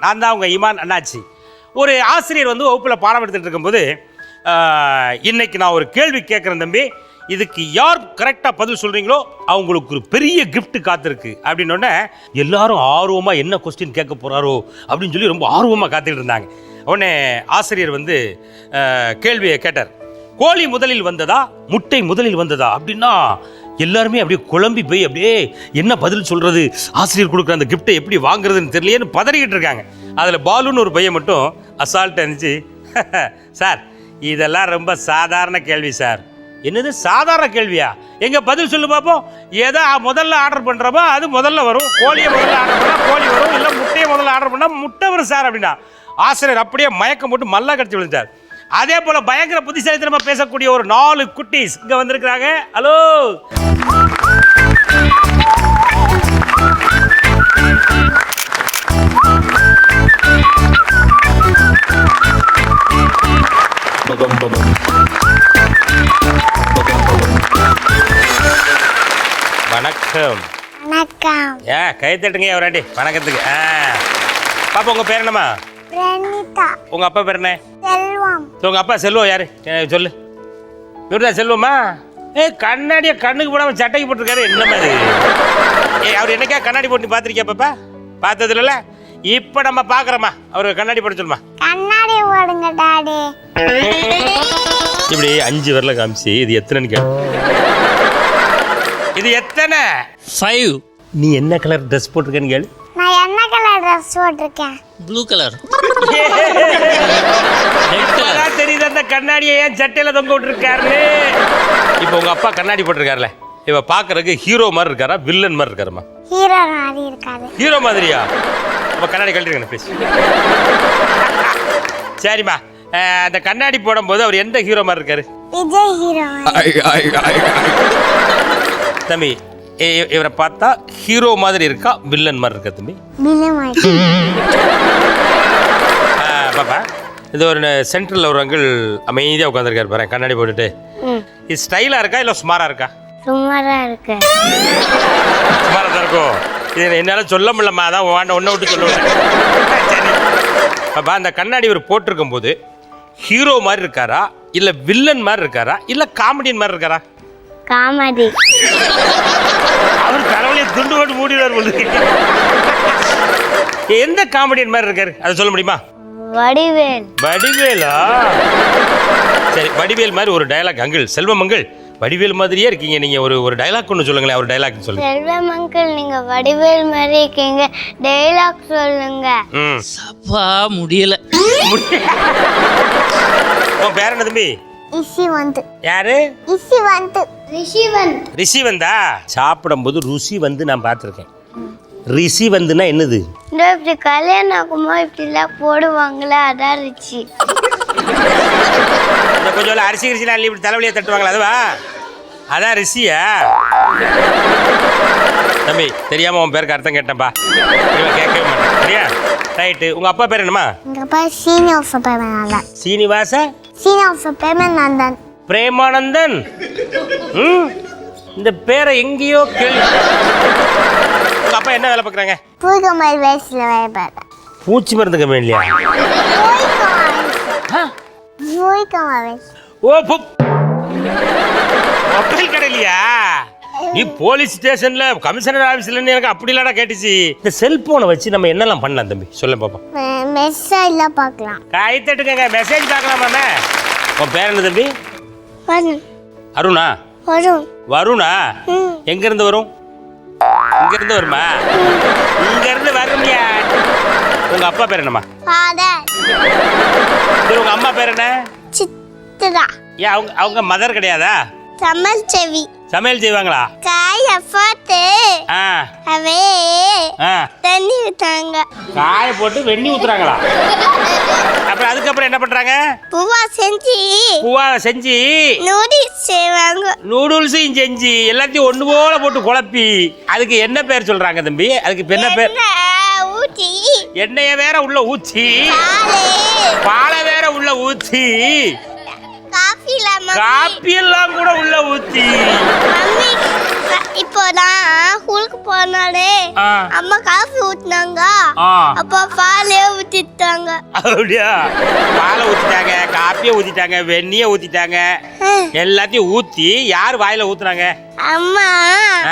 நான் தான் உங்கள் இமான் அண்ணாச்சி. ஒரு ஆசிரியர் வந்து வகுப்பில் பாடம் எடுத்துகிட்டு இருக்கும்போது இன்னைக்கு நான் ஒரு கேள்வி கேட்குறேன் தம்பி, இதுக்கு யார் கரெக்டாக பதில் சொல்கிறீங்களோ அவங்களுக்கு ஒரு பெரிய கிஃப்ட் காத்திருக்கு அப்படின்னோடனே எல்லாரும் ஆர்வமாக என்ன கொஸ்டின் கேட்க போகிறாரோ அப்படின்னு சொல்லி ரொம்ப ஆர்வமாக காத்துக்கிட்டு இருந்தாங்க. உடனே ஆசிரியர் வந்து கேள்வியை கேட்டார், கோழி முதலில் வந்ததா முட்டை முதலில் வந்ததா அப்படின்னா எல்லாருமே அப்படியே குழம்பி போய் அப்படியே என்ன பதில் சொல்கிறது, ஆசிரியர் கொடுக்குற அந்த கிஃப்ட்டை எப்படி வாங்குறதுன்னு தெரியலையேன்னு பதறிக்கிட்டு இருக்காங்க. அதில் பாலுன்னு ஒரு பையன் மட்டும் அசால்ட்டாக இருந்துச்சு, சார் இதெல்லாம் ரொம்ப சாதாரண கேள்வி சார். என்னது சாதாரண கேள்வியா? எங்க பதில் சொல்லு பார்ப்போம். ஏதோ முதல்ல ஆர்டர் பண்ணுறப்போ அது முதல்ல வரும், கோழியை முதல்ல ஆர்டர் பண்ணால் கோழி வரும், இல்லை முட்டையை முதல்ல ஆர்டர் பண்ணால் முட்டை வரும் சார் அப்படின்னா ஆசிரியர் அப்படியே மயக்கம் போட்டு மல்லா கடிச்சு விழுந்தார். அதே போல பயங்கர புத்திசாலித்தனமா பேசக்கூடிய ஒரு 4 குட்டீஸ் இங்க வந்திருக்கிறாங்க. ஹலோ, வணக்கம். வணக்கம். கை தட்டுங்க அவராண்டி வணக்கத்துக்கு. பாப்பா உங்க பேர் என்னம்மா? பிரணிதா. உங்க அப்பா பேர் என்ன? செல்வம். உங்க அப்பா செல்வம் யாரு சொல்லு. இவருதான் செல்வமா? கண்ணாடியை கண்ணுக்கு போடாம சட்டைக்கு போட்டிருக்காரு, என்ன மாதிரி? அவர் என்னைக்கா கண்ணாடி போட்டு பார்த்துருக்கியா பாப்பா? பார்த்ததுல இப்ப நம்ம பாக்குறோமா அவரு கண்ணாடி போட சொல்லுமா? கண்ணாடி போடுங்க டாடி. இப்படி 5 வரல காமிச்சு இது எத்தனைன்னு கேளு. இது எத்தனை? 5. நீ என்ன கலர் ட்ரெஸ் போட்டிருக்கேன்னு கேளு. நான் என்ன கலர் ட்ரெஸ் போட்டிருக்கேன்? Blue colour. தெரியுது அந்த கண்ணாடியை ஏன் சட்டையில தொங்க விட்டுருக்காருன்னு. இப்போ உங்க அப்பா கண்ணாடி போட்டிருக்காருல, இவ பாக்குறதுக்கு ஹீரோ மாதிரி இருக்காரா வில்லன் மாதிரி இருக்காருமா? ஹீரோ மாதிரி இருக்காரு. ஹீரோ மாதிரியா? அப்ப கண்ணாடி கழட்டிருக்கேன் ப்ளீஸ். சரிம்மா, அந்த கண்ணாடி போடும்போது அவர் எந்த ஹீரோ மாதிரி இருக்காரு? விஜய் ஹீரோ. தம்பி இவரை பார்த்தா ஹீரோ மாதிரி இருக்கா வில்லன் மாதிரி இருக்கா தம்பி? பாப்பா இது ஒரு சென்ட்ரல் ஒரு அங்கிள் அமைதியாக உட்காந்துருக்காரு பாரு கண்ணாடி போட்டுட்டு. இது ஸ்டைலாக இருக்கா இல்லை சுமாராக இருக்கா? சுமாராக இருக்கு. சுமாராக தான் இருக்கும். இது என்னால் சொல்ல முடியலம்மா, அதான் வாண்ட ஒன்றை விட்டு சொல்லுவேன். சரி பாப்பா, அந்த கண்ணாடி இவர் போட்டிருக்கும் போது ஹீரோ மாதிரி இருக்காரா இல்லை வில்லன் மாதிரி இருக்காரா இல்லை காமெடியன் மாதிரி இருக்காரா? காமெடி. அவர் கடவுளை துண்டு போட்டு மூடிடுவார் போல. எந்த காமெடியன் மாதிரி இருக்காரு அதை சொல்ல முடியுமா? வடிவேல். வடிவேலா? சரி, வடிவேல் மாதிரி ஒரு டயலாக் அங்கிள். செல்வம் அங்கிள் வடிவேல் மாதிரியே இருக்கீங்க, நீங்க ஒரு டயலாக் ஒன்று சொல்லுங்களேன். ஒரு டயலாக் சொல்லுங்க. செல்வம் அங்கிள் நீங்க வடிவேல் மாதிரி இருக்கீங்க, டயலாக் சொல்லுங்க. சப்பா முடியல. உன் பேர் என்ன தம்பி? ரிஷிவந்த். யாரு? ரிஷிவந்த். ரிஷிவந்த். ரிஷிவந்தா? சாப்பிடும்போது ருசி வந்து நான் பார்த்துருக்கேன். ரிஷி வந்துன்னா என்னது? இந்த இப்படி கல்யாணம் ஆகுமோ இப்படிலாம் போடுவாங்களே, அதான் ரிஷி. கொஞ்சம் அரிசி கிரிசி அள்ளி இப்படி தலைவலியை தட்டுவாங்களா அதுவா? அதான் ரிஷியா? தம்பி தெரியாம உன் பேருக்கு அர்த்தம் கேட்டேன்ப்பா, கேட்கவே மாட்டேன். சரியா? ரைட்டு. உங்க அப்பா பேர் என்னம்மா? எங்க அப்பா சீனிவாச பிரேமானந்தன். சீனிவாச பிரேமானந்தன். பிரேமானந்தன். இந்த பேரை எங்கேயோ கேள்வி. உங்க அப்பா என்ன வேலை பார்க்குறாங்க? பூகமல் வேஸ்ட்ல வேலை பார்க்க. பூச்சி மருந்து கம்பெனிலையா? ஓ மொபைல் கடையிலையா? நீ போலீஸ் ஸ்டேஷன்ல கமிஷனர் ஆபீஸ்ல எனக்கு அப்படி இல்லாடா கேட்டுச்சு. இந்த செல்போனை வச்சு நம்ம என்னெல்லாம் பண்ணலாம் தம்பி சொல்ல பாப்போம். மெசேஜ்ல பார்க்கலாம். கை தட்டுங்க, மெசேஜ் பார்க்கலாமா? உன் பேர் என்ன தம்பி? அருணா? வருணா? எங்க இருந்து வரும்? இங்க இருந்து வருமா? இங்க இருந்து வரும்யா. உங்க அப்பா பேர் என்னம்மா? உங்க அம்மா பேர் என்ன? சித்ரா. ஏன் அவங்க மதர் கிடையாதா? சமையல் செய்வாங்களா? காய போட்டு தண்ணி ஊத்துறாங்க. காய போட்டு வெண்ணி ஊத்துறாங்களா? அப்புறம் அதுக்கப்புறம் என்ன பண்றாங்க? பூவா செஞ்சு நூடுல்ஸ் செய்வாங்க. நூடுல்ஸையும் செஞ்சு எல்லாத்தையும் ஒண்ணு போல போட்டு குழப்பி அதுக்கு என்ன பேர் சொல்றாங்க தம்பி? அதுக்கு என்ன பேர்? ஊத்தி எண்ணெய வேற உள்ள ஊத்தி பாலை வேற உள்ள ஊத்தி காப்பி எல்லாம் கூட உள்ள ஊத்தி இப்போ நான் ஸ்கூலுக்கு போனாலே ஆ. அம்மா காஃபி ஊத்துனாங்க. ஆ. அப்போ பாலே ஊத்திட்டாங்க. அப்படியா? பாலை ஊத்திட்டாங்க, காப்பியை ஊத்திட்டாங்க, வெந்நியை ஊத்திட்டாங்க, எல்லாத்தையும் ஊத்தி யார் வாயில ஊத்துனாங்க? அம்மா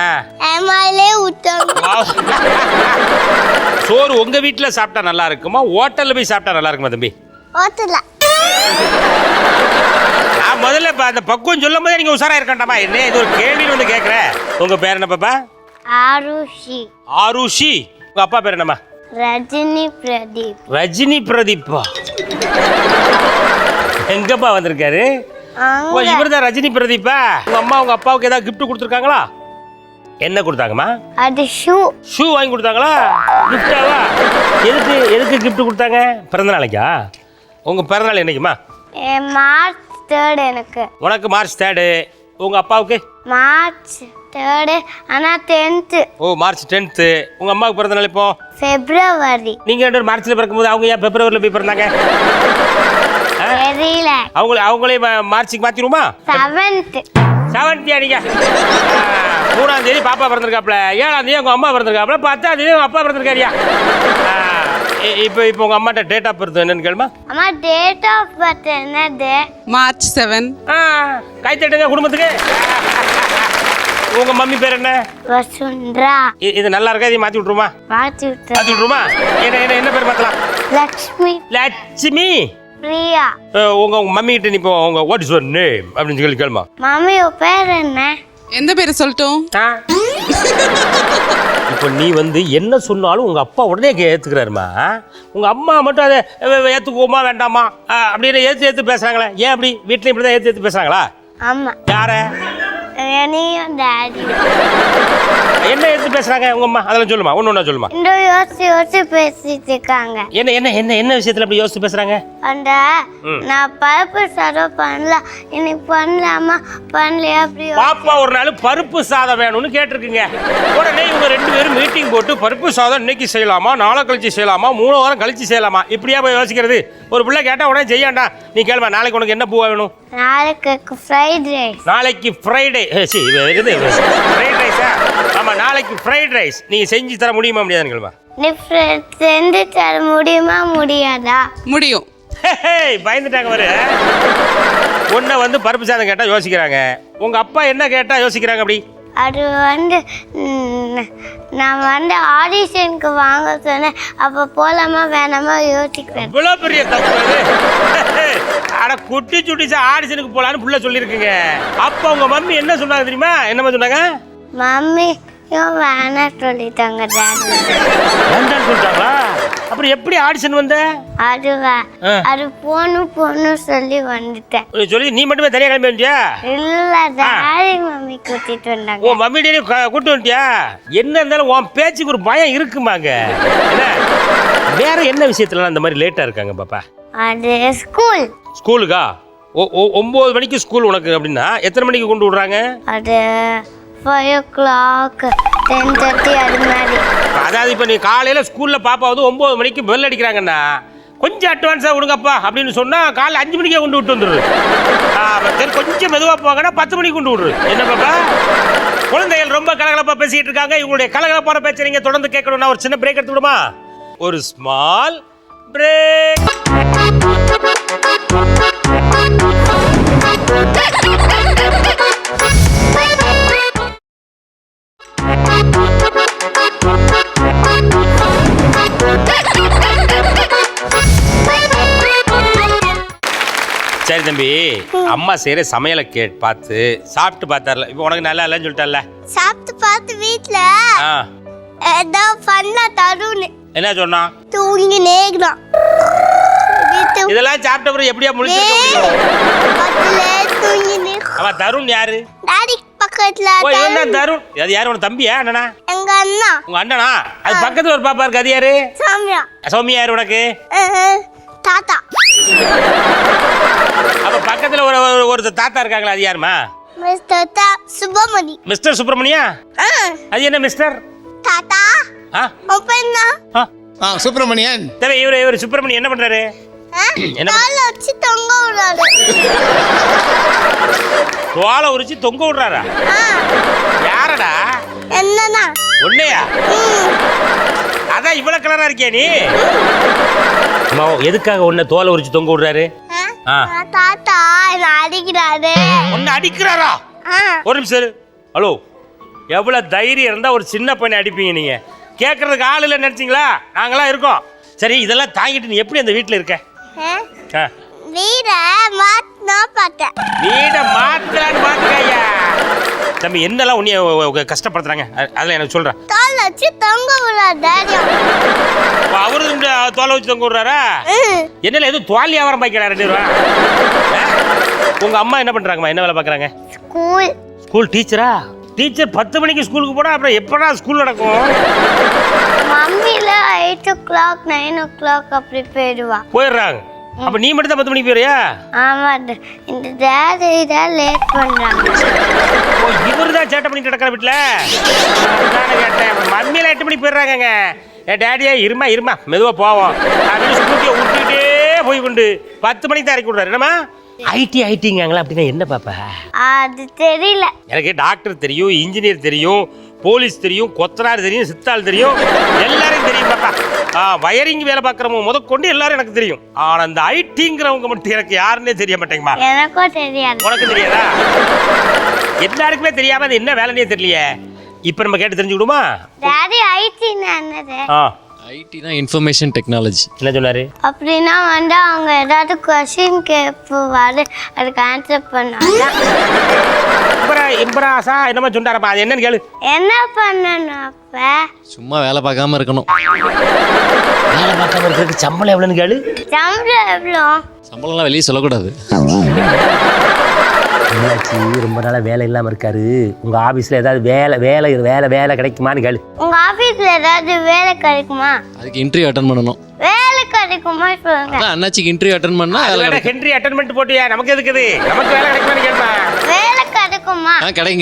ஆ. அம்மாலே ஊத்தாங்க. சோறு உங்க வீட்டுல சாப்பிட்டா நல்லா இருக்குமா, ஹோட்டல்ல போய் சாப்பிட்டா நல்லா இருக்குமா தம்பி? ஓட்டல. நான் முதல்ல அந்த பக்குவம் சொல்லும் போதே நீங்க உஷாரா இருக்கண்டாமா? என்ன இது ஒரு கேள்வின்னு வந்து கேட்குறேன். உங்க பேர் என்ன பாப்பா? ஆருஷி. ஆருஷி. உங்க அப்பா பேர் என்னம்மா? ரஜினி பிரதீப். ரஜினி பிரதீப்பா. எங்கப்பா வந்திருக்காரு? ஓ, இவர் தான் ரஜினி பிரதீப்பா. உங்க அம்மா உங்க அப்பாவுக்கு ஏதாவது கிஃப்ட் கொடுத்துருக்காங்களா? என்ன கொடுத்தாங்கம்மா? அது ஷூ. ஷூ வாங்கி கொடுத்தாங்களா? கிஃப்டாவா? எதுக்கு கிஃப்ட் கொடுத்தாங்க? பிறந்த நாளைக்கா? உங்க பிறந்தநாள் என்னைக்குமா? மார்ச் 3 எனக்கு. உனக்கு மார்ச் 3. உங்க அப்பாவுக்கு மார்ச் 3 ஆனா 10th. ஓ, மார்ச் 10. உங்க அம்மாவுக்கு பிறந்த நாள் இப்போ பிப்ரவரி. நீங்க 2 மார்ச்ல பிறக்கும்போது அவங்க ஏன் பிப்ரவரியில் போய் பிறந்தாங்க? தெரியல. அவங்களே மார்ச்சுக்கு மாத்திருமா? 7th. 7th நீங்க 3ஆம் தேதி பாப்பா பிறந்திருக்காப்ல, 7ஆம் தேதி உங்க அம்மா பிறந்திருக்காப்ல, 10ஆம் தேதி உங்க அப்பா பிறந்திருக்காரியா? இப்போ உங்க அம்மாட்ட டேட் ஆஃப் பர்த் என்னன்னு கேளுமா? அம்மா டேட் ஆஃப் பர்த் என்னது? மார்ச் 7. கை தட்டுங்க குடும்பத்துக்கு. உங்க மம்மி பேர் என்ன? வசுந்தரா. இது நல்லா இருக்கா? இதை மாத்தி விட்டுருமா? மாத்தி விட்டுருமா? என்ன பேர் மாத்தலாம்? லக்ஷ்மி. லட்சுமி. பிரியா. உங்க மம்மி கிட்ட நீ இப்போ உங்க வாட் இஸ் யுவர் நேம் அப்படின்னு சொல்லி கேளுமா. மம்மி பேர் என்ன? எந்த பேர் சொல்லட்டும்? இப்போ நீ வந்து என்ன சொன்னாலும் உங்க அப்பா உடனே ஏத்துக்கிறாருமா. உங்க அம்மா மட்டும் அதை ஏத்துக்குவோமா வேண்டாமா அப்படின்னு ஏத்து பேசுறாங்களே, ஏன் அப்படி? வீட்டுல இப்படிதான் ஏத்து பேசுறாங்களா? ஆமா. யார? என்னையும் டாடி. என்ன எடுத்து பேசுறாங்க உங்க அம்மா? அதெல்லாம் சொல்லுமா, ஒண்ணு சொல்லுமா. இந்த யோசிச்சு பேசிட்டு இருக்காங்க. என்ன விஷயத்துல அப்படி யோசிச்சு பேசுறாங்க? அந்த நான் பருப்பு சாதம் பண்ணலாம், இன்னைக்கு பண்ணலாமா பண்ணலையா? அப்படி பாப்பா ஒரு நாள் பருப்பு சாதம் வேணும்னு கேட்டிருக்குங்க. உடனே இவங்க 2 பேரும் மீட்டிங் போட்டு பருப்பு சாதம் இன்னைக்கு செய்யலாமா, நாளை கழிச்சு செய்யலாமா, 3 வாரம் கழிச்சு செய்யலாமா, இப்படியா போய் யோசிக்கிறது? ஒரு பிள்ளை கேட்டா உடனே செய்யாண்டா. நீ கேள்வா, நாளைக்கு உனக்கு என்ன பூ வேணும்? நாளைக்கு ஃப்ரைட் ரைஸ். நாளைக்கு ஃப்ரைடே. ஃப்ரைட் ரைஸா? ஆமா, நாளைக்கு ஃப்ரைட் ரைஸ். நீங்க செஞ்சு தர முடியுமா முடியாதுன்னு கேள்வா. நீ செஞ்சு தர முடியுமா முடியாதா? முடியும். பயந்துட்டாங்க வரு. உன்னை வந்து பருப்பு சாதம் கேட்டா யோசிக்கிறாங்க, உங்க அப்பா என்ன கேட்டா யோசிக்கிறாங்க அப்படி? அது நான் ஆடிஷனுக்கு வாங்க சொன்னேன், அப்போ போலாமா வேணாமா யோசிக்கிறேன். இவ்வளோ பெரிய தப்பு. அட குட்டி சுட்டிச்சா ஆடிஷனுக்கு போலான்னு புள்ள சொல்லியிருக்குங்க. அப்போ உங்க மம்மி என்ன சொன்னாங்க தெரியுமா? என்னமா சொன்னாங்க? மம்மி வேணாம் சொல்லிட்டாங்க டாடி. வேண்டான்னு சொல்லிட்டாங்களா? அப்புறம் எப்படி ஆடிஷன் வந்த? அது போன்னு சொல்லி வந்துட்டேன். சொல்லி நீ மட்டுமே தனியாக கிளம்பி வந்துட்டியா? இல்ல டாடி மம்மி கூட்டிட்டு வந்தாங்க. உன் மம்மி டேடி கூட்டு வந்துட்டியா? என்ன இருந்தாலும் உன் பேச்சுக்கு ஒரு பயம் இருக்குமாங்க. வேற என்ன விஷயத்துல அந்த மாதிரி லேட்டா இருக்காங்க பாப்பா? அது ஸ்கூலுக்கா? 9 மணிக்கு ஸ்கூல் உனக்கு அப்படின்னா எத்தனை மணிக்கு கொண்டு விடுறாங்க? அது 5 o'clock 10:30 அது மாதிரி. அதாவது இப்போ நீ காலையில் ஸ்கூலில் பாப்பா வந்து 9 மணிக்கு பெல் அடிக்கிறாங்கண்ணா, கொஞ்சம் அட்வான்ஸாக விடுங்கப்பா அப்படின்னு சொன்னால் காலைல 5 மணிக்கே கொண்டு விட்டு வந்துடுது. கொஞ்சம் மெதுவாக போங்கன்னா 10 மணிக்கு கொண்டு விடுறது. என்ன பாப்பா? குழந்தைகள் ரொம்ப கலகலப்பாக பேசிக்கிட்டு இருக்காங்க. இவங்களுடைய கலகலப்பான பேச்சை நீங்கள் தொடர்ந்து கேட்கணும்னா ஒரு சின்ன பிரேக் எடுத்து விடுமா? ஒரு ஸ்மால் பிரேக். சரி தம்பி, அம்மா செய்யற சமையலை பார்த்து சாப்பிட்டு பார்த்தார்ல, இப்போ உனக்கு நல்லா இல்லைன்னு சொல்லிட்டார்ல? சாப்பிட்டு பார்த்து வீட்ல ஏதோ பண்ணா தருண் என்ன சொன்னா? தூங்கி நேக்கிறான். இதெல்லாம் சாப்பிட்ட பிறகு எப்படியா முடிச்சிருக்க முடியும்? அவன் தருண் யாரு? டாடி பக்கத்துல. ஓ, என்ன தருண்? அது யாரு? உன தம்பியா அண்ணனா? எங்க அண்ணா. உங்க அண்ணனா? அது பக்கத்துல ஒரு பாப்பா இருக்கு, அது யாரு? சௌமியா. சௌமியா யாரு உனக்கு? தாத்தா. அப்ப பக்கத்துல ஒரு தாத்தா இருக்காங்களா, அது யாருமா? மிஸ்டர் சுப்பிரமணி. மிஸ்டர் சுப்பிரமணியா? அது என்ன மிஸ்டர்? தாத்தா. ஓபன்னா. சுப்பிரமணியன். தேவை இவரு சுப்பிரமணியன் என்ன பண்றாரு? தோலை வச்சு தொங்க விடுறாரு. தோலை உரிச்சு தொங்க விடுறாரா? யார யாரடா? என்னன்னா ஒன்னையா? அதான் இவ்வளவு கலரா இருக்கியா நீ? அம்மா எதுக்காக உன்னை தோலை உரிச்சு தொங்க விடுறாரு? தாத்தா என்ன அடிக்கிறாரு. உன்னை அடிக்கிறாரா? ஒரு நிமிஷம் இரு. ஹலோ, எவ்வளவு தைரியம் இருந்தா ஒரு சின்ன பையனை அடிப்பீங்க நீங்க? கேட்கறதுக்கு ஆள் இல்லை நினைச்சீங்களா? நாங்களாம் இருக்கோம். சரி, இதெல்லாம் தாங்கிட்டு நீ எப்படி அந்த வீட்டில் இருக்க? வீட மாத்தனா பார்த்தேன். வீட மாத்தலான்னு பாத்துக்கையா? தம்பி என்னெல்லாம் உன்னைய கஷ்டப்படுத்துறாங்க அதில் எனக்கு சொல்கிறேன். தோல் வச்சு தொங்க விடுறாரு டாடி. அவரு தோலை வச்சு தொங்க விடுறாரா? என்னல எதுவும் தோல் வியாபாரம் பாய்க்கிறாரு 2 ரூபா? உங்கள் அம்மா என்ன பண்ணுறாங்கம்மா? என்ன வேலை பார்க்குறாங்க? ஸ்கூல். ஸ்கூல் டீச்சரா? டீச்சர் 10 மணிக்கு ஸ்கூலுக்கு போனால் அப்புறம் எப்படா ஸ்கூல் நடக்கும்? மம்மில 8 o'clock 9 o'clock அப்படி போயிடுவா. போயிடுறாங்க. அப்போ நீ மட்டும் தான் 10 மணிக்கு போயிறியா? ஆமா, இந்த டாடி தான் லேட் பண்றாங்க. ஓ, இவரு தான் சேட்டை பண்ணிட்டு நடக்கிற வீட்டில். நானே கேட்டேன், மம்மியில் 8 மணிக்கு போயிடுறாங்க. டேடியா இருமா மெதுவாக போவோம் அப்படின்னு ஸ்கூட்டியை விட்டுக்கிட்டே போய் கொண்டு 10 மணிக்கு தான் இறக்கி விட்றாரு. என்னம்மா ஐடிங்காங்களா? அப்படின்னா என்ன பாப்பா? அது தெரியல. எனக்கு டாக்டர் தெரியும், இன்ஜினியர் தெரியும், போலீஸ் தெரியும், கொத்தனார் தெரியும், சித்தாள் தெரியும், எல்லாரையும் தெரியும் பாப்பா. வயரிங் வேலை பார்க்குறவங்க முதற்கொண்டு எல்லாரும் எனக்கு தெரியும். ஆனால் அந்த ஐடிங்கிறவங்க மட்டும் எனக்கு யாருன்னே தெரிய மாட்டேங்கம்மா. எனக்கும் தெரியாது. உனக்கு தெரியாதா? எல்லாருக்குமே தெரியாம அது என்ன வேலைன்னே தெரியலையே. இப்போ நம்ம கேட்டு தெரிஞ்சுக்கிடுமா? டாடி ஐடினா என்னது? ஐடினா இன்ஃபர்மேஷன் டெக்னாலஜி. என்ன சொன்னாரு? அப்படின்னா வந்து அவங்க ஏதாவது கொஸ்டின் கேட்பாரு, அதுக்கு ஆன்சர் பண்ணாங்க. இம்பராசா என்னமா சொன்னாரப்பா? அது என்னன்னு கேளு. என்ன பண்ணணும் அப்ப? சும்மா வேலை பார்க்காம இருக்கணும். வேலை பார்க்காம இருக்கிறதுக்கு சம்பளம் எவ்வளோன்னு கேளு. சம்பளம் எவ்வளோ? சம்பளம்லாம் வெளியே சொல்லக்கூடாது. ரொம்ப நாளா வேலை இல்லாம இருக்காரு. உங்க ஆபீஸ்ல ஏதாவது வேலை கிடைக்குமான்னு கேளு. உங்க ஆபீஸ்ல ஏதாவது வேலை கிடைக்குமா? அதுக்கு இன்டர்வியூ அட்டன் பண்ணணும். வேலை கிடைக்குமா சொல்லுங்க. அதான் அண்ணாச்சிக்கு இன்டர்வியூ அட்டன் பண்ணா வேலை கிடைக்கும். ஹென்றி அட்டென்மென்ட் போட்டியா? நமக்கு எதுக்குது? நமக்கு வேலை கிடைக்குமான்னு கேளுமா. வேலை கிடைக்குமா?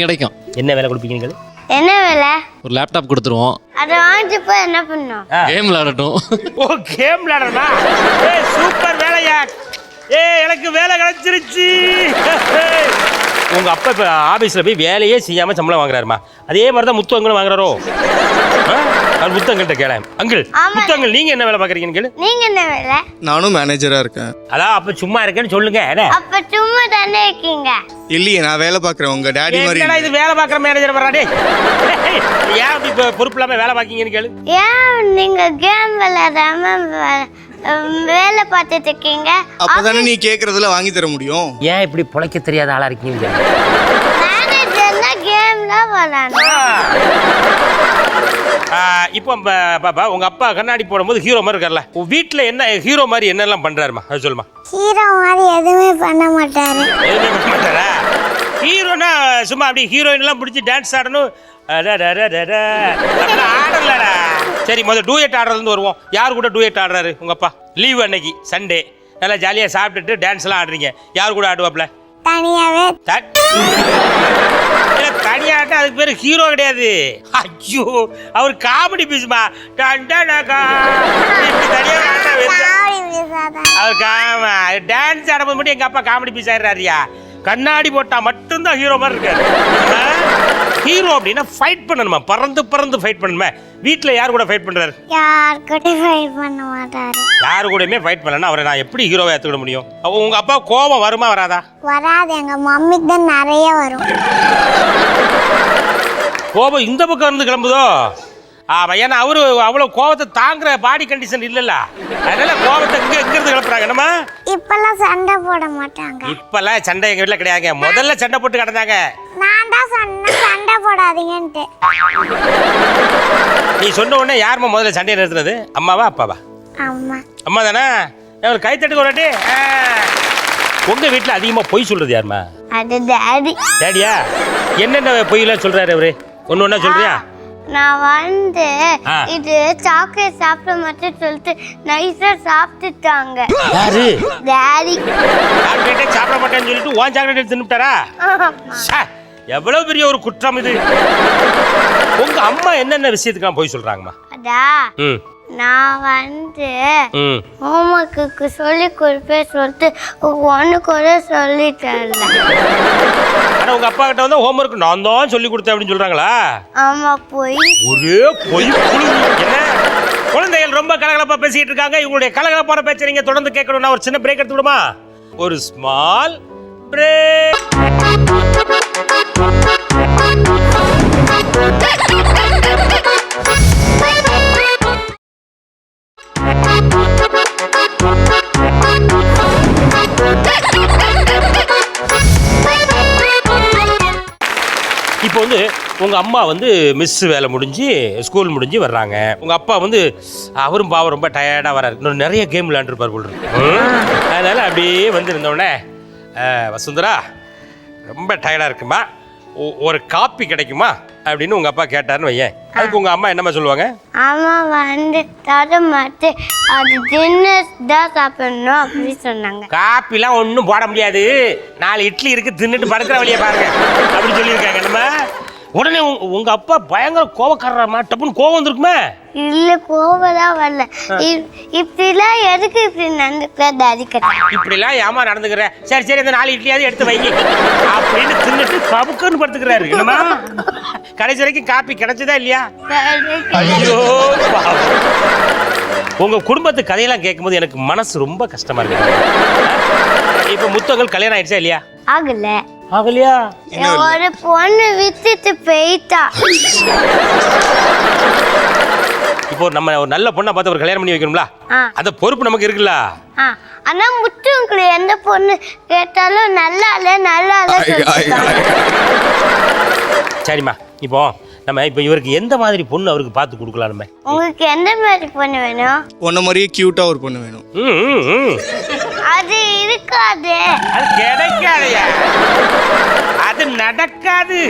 கிடைக்கும். என்ன வேலை கொடுப்பீங்கன்னு கேளு. என்ன வேலை? ஒரு லேப்டாப் கொடுத்துருவோம். அதை வாங்கிட்டு போய் என்ன பண்ணும்? கேம் விளையாடட்டும். ஓ, கேம் விளையாடணுமா? சூப்பர் வேலையா. எனக்கு வேலை கிடைச்சிருச்சு. உங்க அப்பா இப்ப ஆபீஸ்ல போய் வேலையே செய்யாம சம்பளம் வாங்குறாருமா. அதே மாதிரி தான் முத்து அங்கிள் வாங்குறாரோ? முத்து அங்கிள்கிட்ட கேள. அங்கிள், முத்து அங்கிள் நீங்க என்ன வேலை பாக்குறீங்கன்னு கேளு. நீங்க என்ன வேலை? நானும் மேனேஜரா இருக்கேன். அதான் அப்ப சும்மா இருக்கேன்னு சொல்லுங்க. அப்ப சும்மா தானே இருக்கீங்க. இல்லையே, நான் வேலை பார்க்குறேன் உங்க டாடி மாதிரி. என்னடா இது வேலை பார்க்குற மேனேஜர் வராடே? ஏன் அப்படி இப்போ பொறுப்பு இல்லாம வேலை பார்க்கீங்கன்னு கேளு. ஏன் நீங்க கேம் விளையாடாம வேலை பார்த்துட்டு இருக்கீங்க? அப்பதானே நீ கேட்கறதுல வாங்கி தர முடியும். ஏன் இப்படி பொழைக்க தெரியாத ஆளா இருக்கீங்க? மேனேஜர்னா கேம்ல விளையாடணும். இப்போ பாப்பா உங்க அப்பா கண்ணாடி போடும்போது ஹீரோ மாதிரி இருக்கார்ல, வீட்டுல என்ன ஹீரோ மாதிரி என்னெல்லாம் பண்றாருமா அது சொல்லுமா. ஹீரோ மாதிரி எதுவுமே பண்ண மாட்டாரு. எதுவுமே பண்ண மாட்டாரா? ஹீரோனா சும்மா அப்படி ஹீரோயின் எல்லாம் பிடிச்சி டான்ஸ் ஆடணும் ஆடலடா. சரி, முதல்ல டூயட் ஆடுறதுலேருந்து வருவோம். யார் கூட டூயட் ஆடுறாரு உங்க அப்பா? லீவ் அன்னைக்கு சண்டே நல்லா ஜாலியாக சாப்பிட்டுட்டு டான்ஸ் எல்லாம் ஆடுறீங்க. யார் கூட ஆடுவாப்ல? தனியாவே. தனியாட்ட அதுக்கு பேர் ஹீரோ கிடையாது. ஐயோ, அவர் காமெடி பீஸ்மா. அவர் டான்ஸ் ஆடும்போது மட்டும் எங்க அப்பா காமெடி பீஸ் ஆயிடுறாருயா. கண்ணாடி போட்டா மட்டும்தான் ஹீரோ மாதிரி இருக்காரு. ஹீரோ அப்படின்னா ஃபைட் பண்ணணுமா, பறந்து பறந்து ஃபைட் பண்ணணுமா. வீட்டுல யார் கூட ஃபைட் பண்றாரு? யார் கூட ஃபைட் பண்ண மாட்டாரு. யாரு கூடயுமே ஃபைட் பண்ணலன்னா அவரை நான் எப்படி ஹீரோவை ஏத்துக்கிட முடியும்? உங்க அப்பா கோபம் வருமா வராதா? வராது. எங்க மம்மிக்கு தான் நிறைய வரும் கோபம். இந்த பக்கம் இருந்து கிளம்புதோ? ஏன்னா அவரு அவ்வளவு கோபத்தை தாங்குற பாடி கண்டிஷன் இல்லல்ல, அதனால கோபத்தை இருந்து கிளப்புறாங்க. என்னமா இப்பெல்லாம் சண்டை போட மாட்டாங்க. இப்பெல்லாம் சண்டை எங்க வீட்டுல கிடையாதுங்க. முதல்ல சண்டை போட்டு கிடந்தாங்க. நான் தான் சொன்னேன் சண்டை போடாதீங்கன்ட்டு. நீ சொன்ன உடனே யாருமா முதல்ல சண்டையை நிறுத்துனது? அம்மாவா அப்பாவா? அம்மா. அம்மா தானே? ஒரு கை தட்டுக்கு ஒரு. உங்க வீட்டுல அதிகமா பொய் சொல்றது யாருமா? அது டாடி. டாடியா? என்னென்ன பொய்யெல்லாம் சொல்றாரு அவரு? ஒன்னு ஒன்னா சொல்றியா? நான் வந்து இது சாக்லேட் சாப்பிட மாட்டேன்னு சொல்லிட்டு நைஸா சாப்பிட்டுட்டாங்க. யாரு? டாடி. சாக்லேட்டே சாப்பிட மாட்டேன்னு சொல்லிட்டு ஓன் சாக்லேட் எடுத்து தின்னுட்டாரா? எவ்வளவு பெரிய ஒரு குற்றம் இது. உங்க அம்மா என்னென்ன விஷயத்துக்கு போய் சொல்றாங்கம்மா? அதா நான் வந்து ம் ஹோம்ஒர்க்குக்கு சொல்லி கொடுப்பேன் சொல்லிட்டு ஒன்று கூட சொல்லி தரல. ஆனால் உங்கள் அப்பா கிட்ட வந்து ஹோம்ஒர்க் நான் தான் சொல்லி கொடுத்தேன் அப்படின்னு சொல்கிறாங்களா? ஆமாம், போய் ஒரே பொய் புழுகு. என்ன குழந்தைகள் ரொம்ப கலகலப்பாக பேசிக்கிட்டு இருக்காங்க. இவங்களுடைய கலகலப்பான பேச்சை நீங்கள் தொடர்ந்து கேட்கணும்னா ஒரு சின்ன பிரேக் எடுத்து விடுமா? ஒரு ஸ்மால் பிரேக். இப்போ வந்து உங்கள் அம்மா வந்து மிஸ் வேலை முடிஞ்சு ஸ்கூல் முடிஞ்சு வர்றாங்க. உங்கள் அப்பா வந்து அவரும் பாவம் ரொம்ப டயர்டாக வர்றாரு. இன்னும் நிறைய கேம் விளையாண்டுருப்பார் போல் இருக்கு. அதனால் அப்படியே வந்து இருந்தோடனே வசுந்தரா ரொம்ப டயர்டாக இருக்குமா, ஒரு காப்பி கிடைக்குமா அப்படின்னு உங்கள் அப்பா கேட்டாருன்னு வையேன். அதுக்கு உங்கள் அம்மா என்னம்மா சொல்லுவாங்க? ஆமாம் வந்து தர மாட்டேன், அது டின்னர் தான் சாப்பிடணும் அப்படி சொன்னாங்க. காப்பிலாம் ஒன்றும் போட முடியாது, 4 இட்லி இருக்கு தின்னுட்டு படுக்கிற வழியை பாருங்க அப்படின்னு சொல்லியிருக்காங்க. நம்ம உடனே உங்க அப்பா பயங்கர கோவக்காரமா, டப்புன்னு கோவம் வந்துருக்குமே? இல்ல, கோவலாம் வரல. இப்படிலாம் எதுக்கு இப்படி நடந்துக்கிற டாடி கேட்டாங்க. இப்படிலாம் ஏமா நடந்துக்கிற, சரி சரி இந்த 4 இட்லியாவது எடுத்து வைங்க அப்படின்னு தின்னுட்டு கபுக்குன்னு படுத்துக்கிறாரு. என்னமா கடைசி வரைக்கும் காப்பி கிடைச்சதா இல்லையா? ஐயோ பாவம். உங்க குடும்பத்து கதையெல்லாம் கேட்கும்போது எனக்கு மனசு ரொம்ப கஷ்டமா இருக்கு. இப்ப முத்தங்கள் கல்யாணம் ஆயிடுச்சா இல்லையா? ஆகல. ஆகலையா? ஒரு பொண்ணு வித்துட்டு போயிட்டா. இப்போ நம்ம ஒரு நல்ல பொண்ணை பார்த்து ஒரு கல்யாணம் பண்ணி வைக்கணும்ல, அந்த பொறுப்பு நமக்கு இருக்குல்ல. ஆனா முத்துங்களுக்கு எந்த பொண்ணு கேட்டாலும் நல்லா சரிம்மா, இப்போ நம்ம இப்போ இவருக்கு எந்த மாதிரி பொண்ணு அவருக்கு பார்த்து கொடுக்கலாம்? நம்ம உங்களுக்கு எந்த மாதிரி பொண்ணு வேணும்? உன்ன மாதிரியே கியூட்டா ஒரு பொண்ணு வேணும். அது இருக்காது, அது கிடைக்காதையா, அது நடக்காது.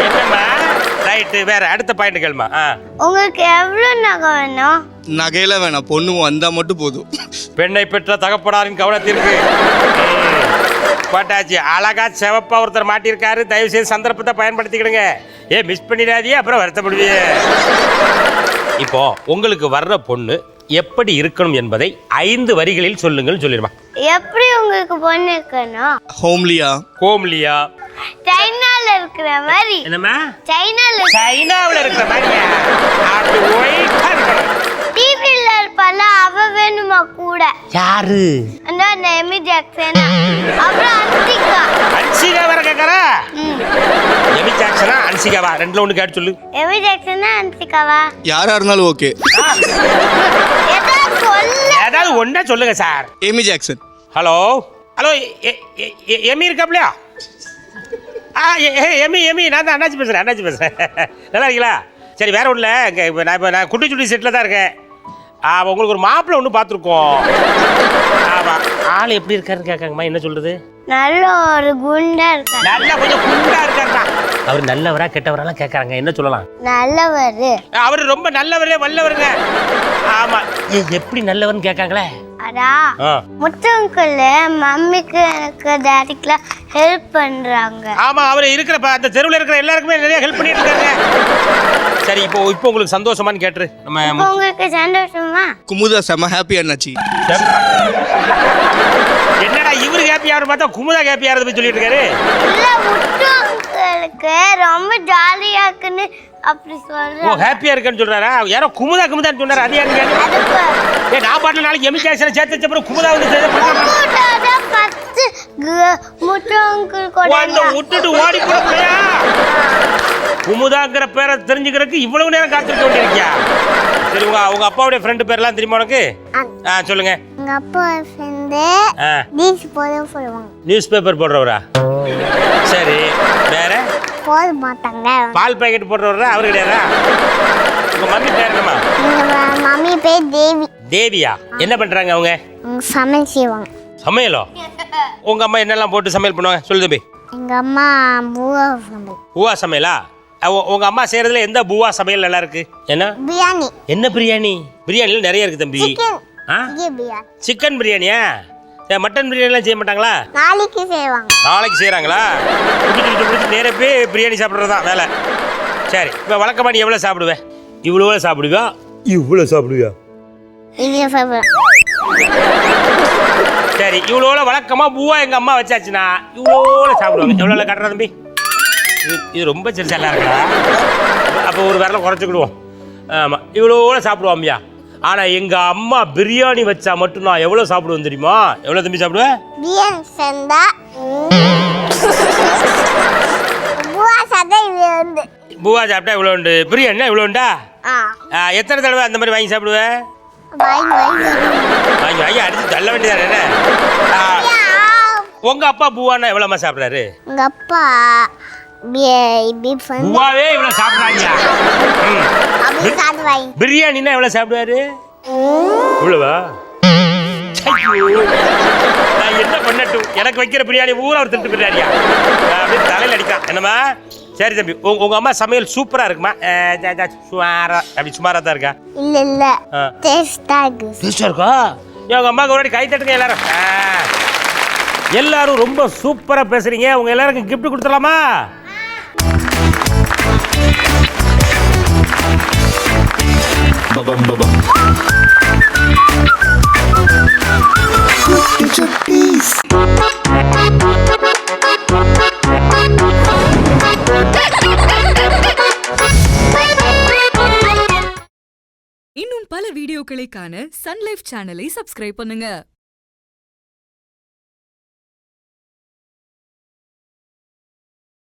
என்னம்மா ரைட்டு, வேற அடுத்த பாயிண்ட் கேளுமா. உங்களுக்கு எவ்வளவு நகை வேணும்? நகையில வேணாம், பொண்ணு வந்தா மட்டும் போதும். பெண்ணை பெற்ற தகப்பனாரின் கவனத்திற்கு போட்டாச்சு. அழகா செவப்பா ஒருத்தர் மாட்டியிருக்காரு, தயவு செய்து சந்தர்ப்பத்தை பயன்படுத்திக்கிடுங்க. மிஸ் பண்ணிடாதியே, அப்புறம் வருத்தப்படுவீங்க. இப்போ உங்களுக்கு வர்ற பொண்ணு எப்படி இருக்கணும் என்பதை 5 வரிகளில் சொல்லுங்கள் சொல்லிடுமா. எப்படி உங்களுக்கு பொண்ணு இருக்கணும்? ஹோம்லியா. கோம்லியா? சைனால இருக்கிற மாதிரி. என்னம்மா? சைனால இருக்கிற மாதிரியா? அப்படி ஒயிட்டா இருக்கணும். டிவில இருப்பால அவ வேணுமா கூட? யாரு? அந்த எமி ஜாக்சன், அப்புறம் அன்சிகா. அன்சிகா வர கேக்குறா? எமி ஜாக்சனா அன்சிகாவா? ரெண்டுல ஒண்ணு கேட்டு சொல்லு. எமி ஜாக்சனா அன்சிகாவா? யாரா இருந்தாலும் ஓகே. ஏதாவது ஒண்ணா சொல்லுங்க sir. Amy Jackson. Hello hello, Amy இருக்காப்லையா? எமி நான் தான் அண்ணாச்சி பேசுகிறேன். நல்லா இருக்கீங்களா? சரி, வேற ஒன்றும் இல்லை. இங்கே இப்போ நான் குட்டி சுட்டி செட்டில் தான் இருக்கேன். உங்களுக்கு ஒரு மாப்பிள்ளை ஒன்று பார்த்துருக்கோம். ஆமாம், ஆள் எப்படி இருக்காருன்னு கேட்காங்கம்மா. என்ன சொல்கிறது? நல்ல ஒரு குண்டா இருக்காரு. நல்லா கொஞ்சம் குண்டா இருக்காருண்ணா. அவர் நல்லவரா கெட்டவரெல்லாம் கேட்குறாங்க, என்ன சொல்லலாம்? நல்லவர். அவர் ரொம்ப நல்லவரே, வல்லவருங்க. ஆமாம், எப்படி நல்லவர்னு கேட்காங்களே. அதான் முத்தவங்கள்ல மம்மிக்கு எனக்கு டாடிக்குலாம் ஹெல்ப் பண்றாங்க. ஆமா, அவர் இருக்கிற அந்த தெருவில் இருக்கிற எல்லாருக்குமே நிறைய ஹெல்ப் பண்ணிட்டு இருக்காங்க. சரி, இப்போ உங்களுக்கு சந்தோஷமான்னு கேட்டுரு. நம்ம உங்களுக்கு சந்தோஷமா? குமுதா செம ஹாப்பி அண்ணாச்சி. என்னடா இவரு ஹாப்பியா பார்த்தா குமுதா ஹாப்பியா போய் சொல்லிட்டு இருக்காரு. இல்ல, முத்தவங்களுக்கு ரொம்ப ஜாலியா இருக்குன்னு அப்படி சொல்றேன். ஓ, ஹாப்பியா இருக்குன்னு சொல்றாரா? யாரோ குமுதான்னு சொன்னாரு. அது யாருங்க? நான் பாட்டுல நாளைக்கு எமி ஜாக்சனை சேர்த்து வச்ச அப்புறம் குமுதா வந்து விட்டுட்டு ஓடி போறியா? குமுதாங்கிற பேரை தெரிஞ்சுக்கிறதுக்கு இவ்வளவு நேரம் காத்திருக்க வேண்டியிருக்கியா? சரி, உங்க அப்பாவுடைய ஃப்ரெண்டு பேர்லாம் தெரியுமா உனக்கு? சொல்லுங்க. எங்க அப்பா ஃப்ரெண்டு நியூஸ் பேப்பர் போடுறவரா? சரி, வேற? போட மாட்டாங்க. பால் பாக்கெட் போடுறவரா? அவரு கிடையாதா? உங்க மம்மி பேர் என்னம்மா? மம்மி பேர் தேவி. தேவியா? என்ன பண்றாங்க அவங்க? சமையல் செய்வாங்க. சமையலோ? உங்க அம்மா என்னெல்லாம் போட்டு சமையல் பண்ணுவாங்க சொல்லு தம்பி. எங்க அம்மா பூவா சமையல். பூவா சமையலா? உங்க அம்மா செய்யறதுல எந்த பூவா சமையல் நல்லா இருக்கு? என்ன பிரியாணி? என்ன பிரியாணி? பிரியாணில நிறைய இருக்கு தம்பி. சிக்கன் பிரியாணியா? மட்டன் பிரியாணிலாம் செய்ய மாட்டாங்களா? நாளைக்கு செய்யறாங்களா? நேர போய் பிரியாணி சாப்பிட்றதுதான் வேலை. சரி, இப்போ வழக்கமா நீ எவ்வளோ சாப்பிடுவேன்? இவ்வளோ சாப்பிடுவியா? இவ்வளோ சாப்பிடுவியா? இங்கே சாப்பிடுவேன். சரி இவ்வளோ வழக்கமாக பூவா எங்கள் அம்மா வச்சாச்சுன்னா இவ்வளோ சாப்பிடுவாங்க. எவ்வளோ கட்டுறா தம்பி? இது ரொம்ப சிறுசாலாம் இருக்கா? அப்போ ஒரு விரலை குறைச்சிக்கிடுவோம். ஆமாம் இவ்வளோ சாப்பிடுவோம்யா. ஆனால் எங்கள் அம்மா பிரியாணி வச்சா மட்டும் நான் எவ்வளோ சாப்பிடுவேன் தெரியுமா? எவ்வளோ தம்பி சாப்பிடுவேன்? பிரியாணி செஞ்சா பூவா சாப்பிட்டா இது வந்து பூவா சாப்பிட்டா இவ்வளோ உண்டு. பிரியாணினா இவ்வளோ உண்டா? எத்தனை தடவை அந்த மாதிரி வாங்கி சாப்பிடுவேன்? வாங்கி வாங்கி அடிச்சு தள்ள வேண்டியதானே என்ன? உங்கள் அப்பா பூவானா எவ்வளோமா சாப்பிட்றாரு? எங்கள் அப்பா பூவாவே இவ்வளோ சாப்பிட்றாங்க. பிரியாணினா எவ்வளோ சாப்பிடுவாரு? இவ்வளவா? நான் என்ன பண்ணட்டும்? எனக்கு வைக்கிற பிரியாணி ஊரா ஒரு திட்டு பிரியாணியா அப்படியே தலையில் அடிக்கலாம் என்னம்மா? சரி தம்பி உங்க அம்மா சமையல் சூப்பரா இருக்குமா? சுமாரா அப்படி சுமாரா தான் இருக்கா? இல்ல டேஸ்டா இருக்கா? உங்க அம்மாவுக்கு ஒரு கை தட்டுங்க எல்லாரும். எல்லாரும் ரொம்ப சூப்பரா பேசுறீங்க. உங்க எல்லாருக்கும் கிஃப்ட் கொடுத்துடலாமா? இன்னும் பல வீடியோக்களை காண சன் லைஃப் சேனலை சப்ஸ்கிரைப் பண்ணுங்க.